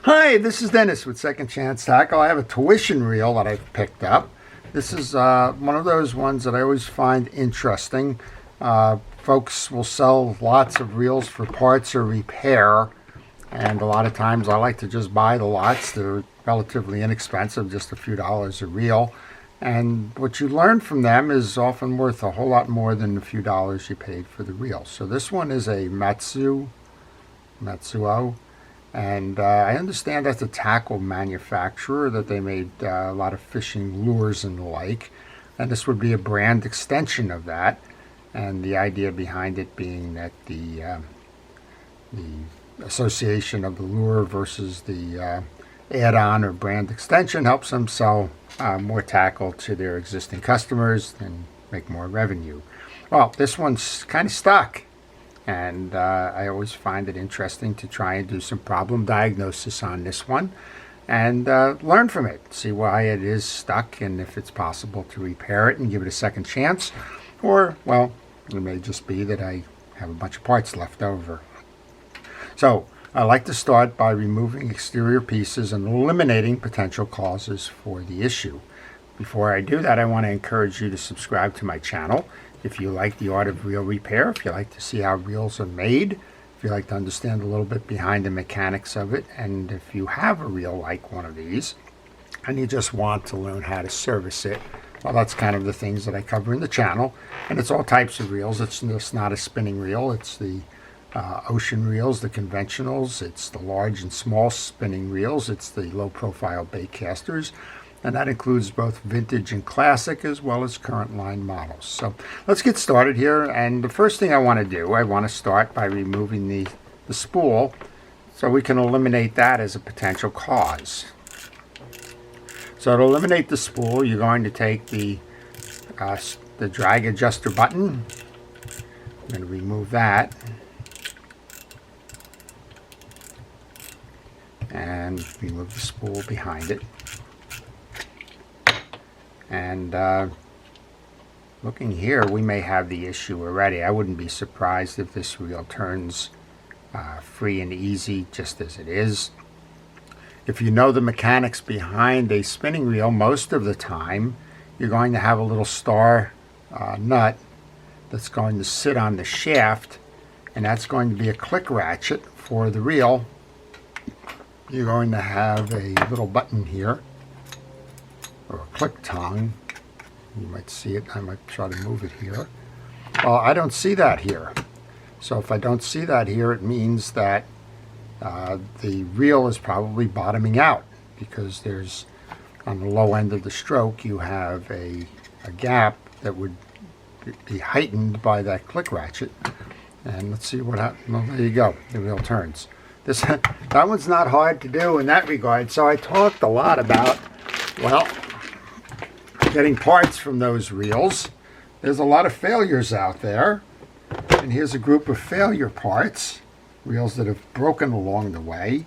Hi, this is Dennis with Second Chance Tackle. I have a tuition reel that I've picked up. This is one of those ones that I always find interesting. Folks will sell lots of reels for parts or repair, and a lot of times I like to just buy the lots. They're relatively inexpensive, just a few dollars a reel. And what you learn from them is often worth a whole lot more than the few dollars you paid for the reel. So this one is a Matzuo. And I understand that's a tackle manufacturer, that they made a lot of fishing lures and the like. And this would be a brand extension of that. And the idea behind it being that the association of the lure versus the add-on or brand extension helps them sell more tackle to their existing customers and make more revenue. Well, this one's kind of stuck. And I always find it interesting to try and do some problem diagnosis on this one and learn from it, see why it is stuck and if it's possible to repair it and give it a second chance. Or, well, it may just be that I have a bunch of parts left over. So I like to start by removing exterior pieces and eliminating potential causes for the issue. Before I do that, I want to encourage you to subscribe to my channel. If you like the art of reel repair, if you like to see how reels are made, if you like to understand a little bit behind the mechanics of it, and if you have a reel like one of these, and you just want to learn how to service it, well, that's kind of the things that I cover in the channel. And it's all types of reels. It's just not a spinning reel. It's the ocean reels, the conventionals. It's the large and small spinning reels. It's the low-profile bait casters. And that includes both vintage and classic as well as current line models. So let's get started here. And the first thing I want to do, I want to start by removing the spool so we can eliminate that as a potential cause. So to eliminate the spool, you're going to take the drag adjuster button. I'm going to remove that. And remove the spool behind it. And looking here, we may have the issue already. I wouldn't be surprised if this reel turns free and easy just as it is. If you know the mechanics behind a spinning reel, most of the time you're going to have a little star nut that's going to sit on the shaft, and that's going to be a click ratchet for the reel. You're going to have a little button here, or a click tongue. You might see it. I might try to move it here. Well, I don't see that here. So if I don't see that here, it means that the reel is probably bottoming out, because there's, on the low end of the stroke, you have a gap that would be heightened by that click ratchet. And let's see what happens. Well, there you go. The reel turns. That one's not hard to do in that regard. So I talked a lot about, well, getting parts from those reels. There's a lot of failures out there, and here's a group of failure parts, reels that have broken along the way,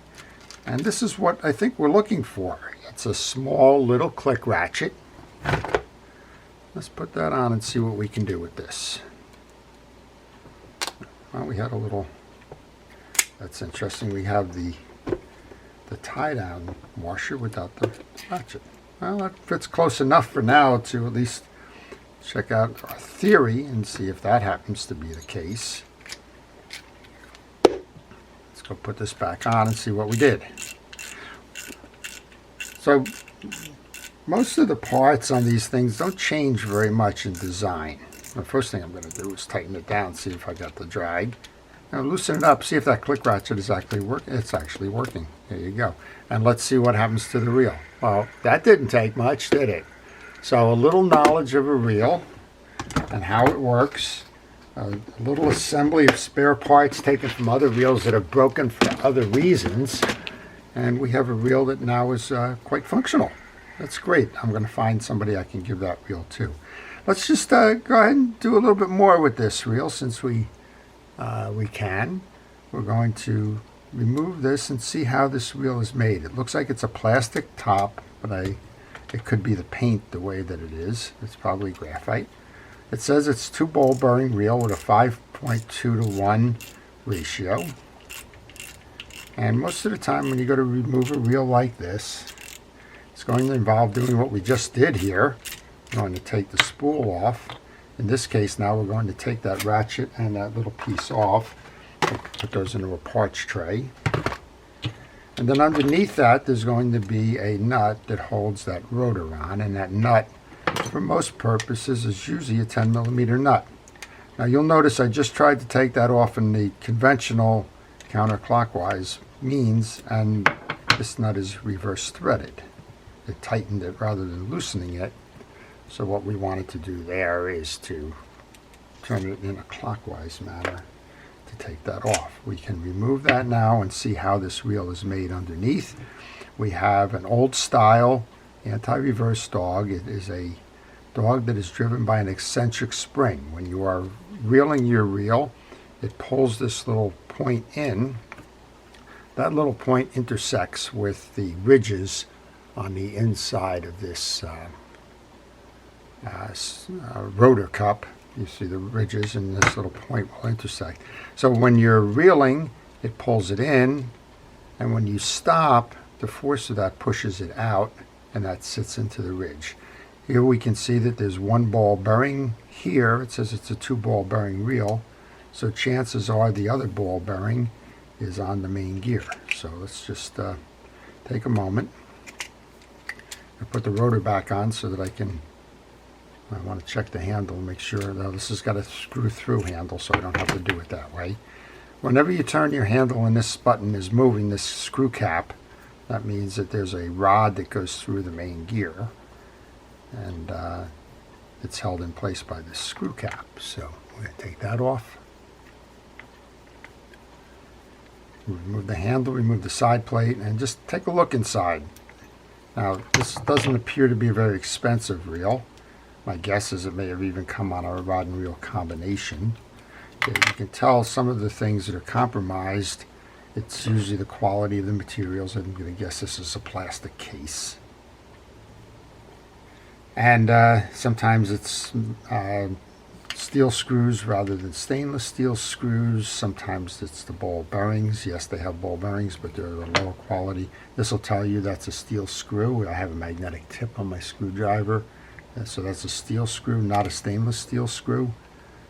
and this is what I think we're looking for. It's a small little click ratchet. Let's put that on and see what we can do with this. Well, we had a little, that's interesting, we have the tie-down washer without the ratchet. Well, that fits close enough for now to at least check out our theory and see if that happens to be the case. Let's go put this back on and see what we did. So most of the parts on these things don't change very much in design. The first thing I'm going to do is tighten it down, see if I got the drag. Now loosen it up, see if that click ratchet is actually working. It's actually working. There you go. And let's see what happens to the reel. Well, that didn't take much, did it? So a little knowledge of a reel and how it works. A little assembly of spare parts taken from other reels that are broken for other reasons. And we have a reel that now is quite functional. That's great. I'm going to find somebody I can give that reel to. Let's just go ahead and do a little bit more with this reel since we can. We're going to remove this and see how this reel is made. It looks like it's a plastic top, but it could be the paint the way that it is. It's probably graphite. It says it's 2 bowl bearing reel with a 5.2 to 1 ratio. And most of the time when you go to remove a reel like this, it's going to involve doing what we just did here. We're going to take the spool off. In this case now we're going to take that ratchet and that little piece off, put those into a parts tray. And then underneath that there's going to be a nut that holds that rotor on, and that nut for most purposes is usually a 10mm nut. Now you'll notice I just tried to take that off in the conventional counterclockwise means, and this nut is reverse threaded. It tightened it rather than loosening it. So what we wanted to do there is to turn it in a clockwise manner to take that off. We can remove that now and see how this reel is made underneath. We have an old style anti-reverse dog. It is a dog that is driven by an eccentric spring. When you are reeling your reel, it pulls this little point in. That little point intersects with the ridges on the inside of this rotor cup. You see the ridges, and this little point will intersect. So when you're reeling, it pulls it in, and when you stop, the force of that pushes it out, and that sits into the ridge. Here we can see that there's one ball bearing here. It says it's a 2-ball bearing reel, so chances are the other ball bearing is on the main gear. So let's just take a moment and put the rotor back on so that I want to check the handle and make sure. Now this has got a screw through handle, so I don't have to do it that way. Whenever you turn your handle and this button is moving, this screw cap, that means that there's a rod that goes through the main gear, and it's held in place by this screw cap. So we're going to take that off. Remove the handle, remove the side plate, and just take a look inside. Now this doesn't appear to be a very expensive reel. My guess is it may have even come on a rod and reel combination. You can tell some of the things that are compromised. It's usually the quality of the materials. I'm going to guess this is a plastic case. And sometimes it's steel screws rather than stainless steel screws. Sometimes it's the ball bearings. Yes, they have ball bearings, but they're the lower quality. This will tell you that's a steel screw. I have a magnetic tip on my screwdriver. So that's a steel screw, not a stainless steel screw.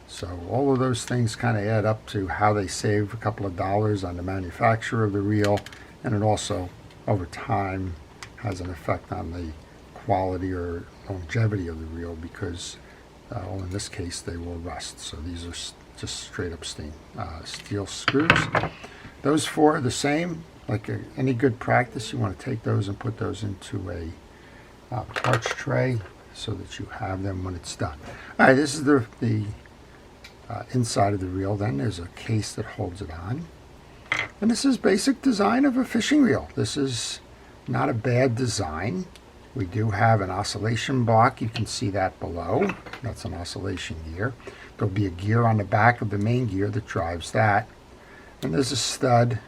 So all of those things kind of add up to how they save a couple of dollars on the manufacture of the reel, and it also, over time, has an effect on the quality or longevity of the reel, because, well, in this case, they will rust. So these are just straight up steel screws. Those four are the same. Like any good practice, you want to take those and put those into a parts tray, so that you have them when it's done. All right, this is the inside of the reel. Then there's a case that holds it on. And this is basic design of a fishing reel. This is not a bad design. We do have an oscillation block. You can see that below. That's an oscillation gear. There'll be a gear on the back of the main gear that drives that. And there's a stud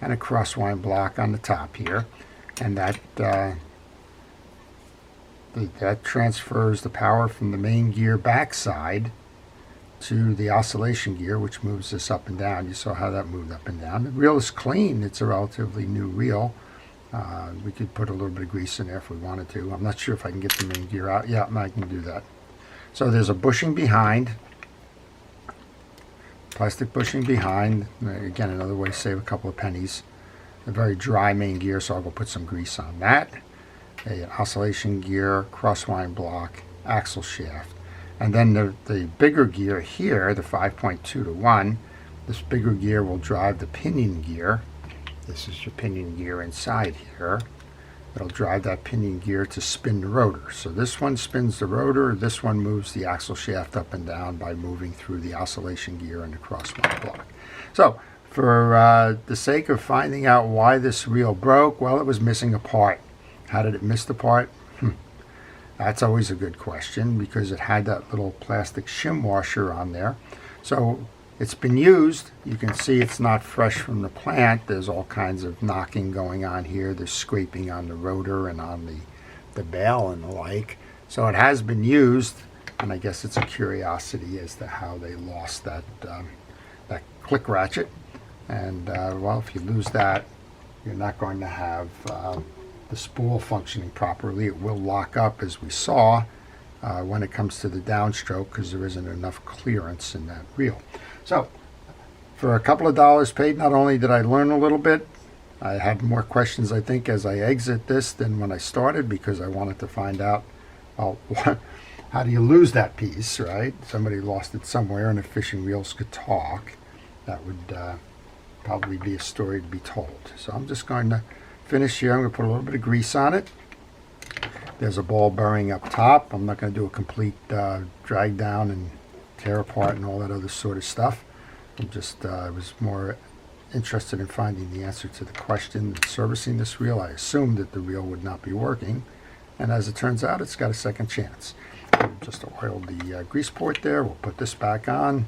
and a crosswind block on the top here. And that transfers the power from the main gear backside to the oscillation gear, which moves this up and down. You saw how that moved up and down. The reel is clean. It's a relatively new reel. We could put a little bit of grease in there if we wanted to. I'm not sure if I can get the main gear out. Yeah, I can do that. So there's a bushing behind, plastic bushing behind. Again, another way to save a couple of pennies. A very dry main gear, so I'll go put some grease on that. An oscillation gear, crosswind block, axle shaft. And then the bigger gear here, the 5.2 to 1, this bigger gear will drive the pinion gear. This is your pinion gear inside here. It'll drive that pinion gear to spin the rotor. So this one spins the rotor, this one moves the axle shaft up and down by moving through the oscillation gear and the crosswind block. So for the sake of finding out why this reel broke, well, it was missing a part. How did it miss the part? That's always a good question, because it had that little plastic shim washer on there. So it's been used. You can see it's not fresh from the plant. There's all kinds of knocking going on here. There's scraping on the rotor and on the bell and the like. So it has been used, and I guess it's a curiosity as to how they lost that click ratchet. And well, if you lose that, you're not going to have the spool functioning properly. It will lock up, as we saw, when it comes to the downstroke, because there isn't enough clearance in that reel. So for a couple of dollars paid, not only did I learn a little bit, I had more questions, I think, as I exit this than when I started, because I wanted to find out, well, how do you lose that piece, right? Somebody lost it somewhere, and if fishing reels could talk, that would probably be a story to be told. So I'm just going to finish here. I'm going to put a little bit of grease on it. There's a ball bearing up top. I'm not going to do a complete drag down and tear apart and all that other sort of stuff. I'm just I was more interested in finding the answer to the question than servicing this reel. I assumed that the reel would not be working, and as it turns out, it's got a second chance. Just oiled the grease port there. We'll put this back on.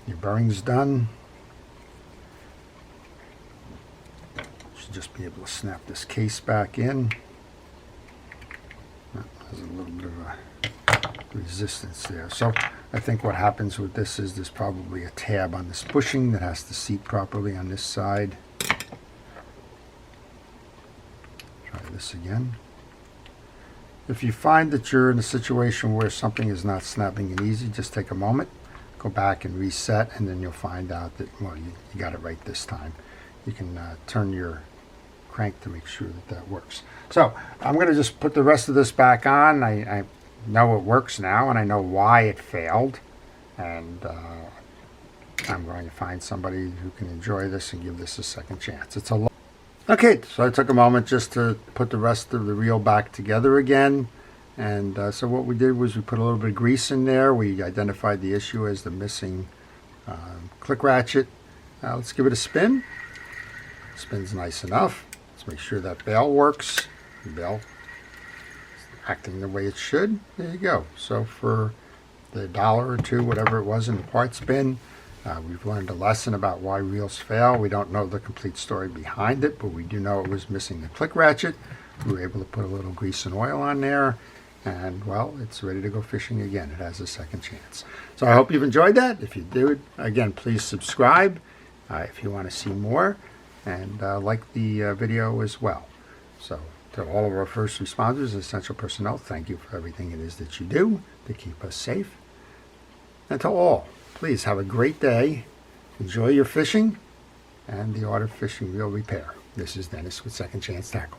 Your bearing's done. Should just be able to snap this case back in. There's a little bit of a resistance there. So I think what happens with this is there's probably a tab on this bushing that has to seat properly on this side. Try this again. If you find that you're in a situation where something is not snapping in easy, just take a moment, go back and reset, and then you'll find out that, well, you got it right this time. You can turn your crank to make sure that that works. So I'm going to just put the rest of this back on. I know it works now, and I know why it failed, and I'm going to find somebody who can enjoy this and give this a second chance. It's a Okay, so I took a moment just to put the rest of the reel back together again, and so what we did was we put a little bit of grease in there. We identified the issue as the missing click ratchet. Let's give it a spin. Spin's nice enough. Let's make sure that bail works. The bail is acting the way it should. There you go. So for the $1 or $2, whatever it was in the parts bin, we've learned a lesson about why reels fail. We don't know the complete story behind it, but we do know it was missing the click ratchet. We were able to put a little grease and oil on there, and well, it's ready to go fishing again. It has a second chance. So I hope you've enjoyed that. If you did, again, please subscribe if you want to see more, and like the video as well. So to all of our first responders, essential personnel, thank you for everything it is that you do to keep us safe. And to all, please have a great day. Enjoy your fishing and the art of fishing reel repair. This is Dennis with Second Chance Tackle.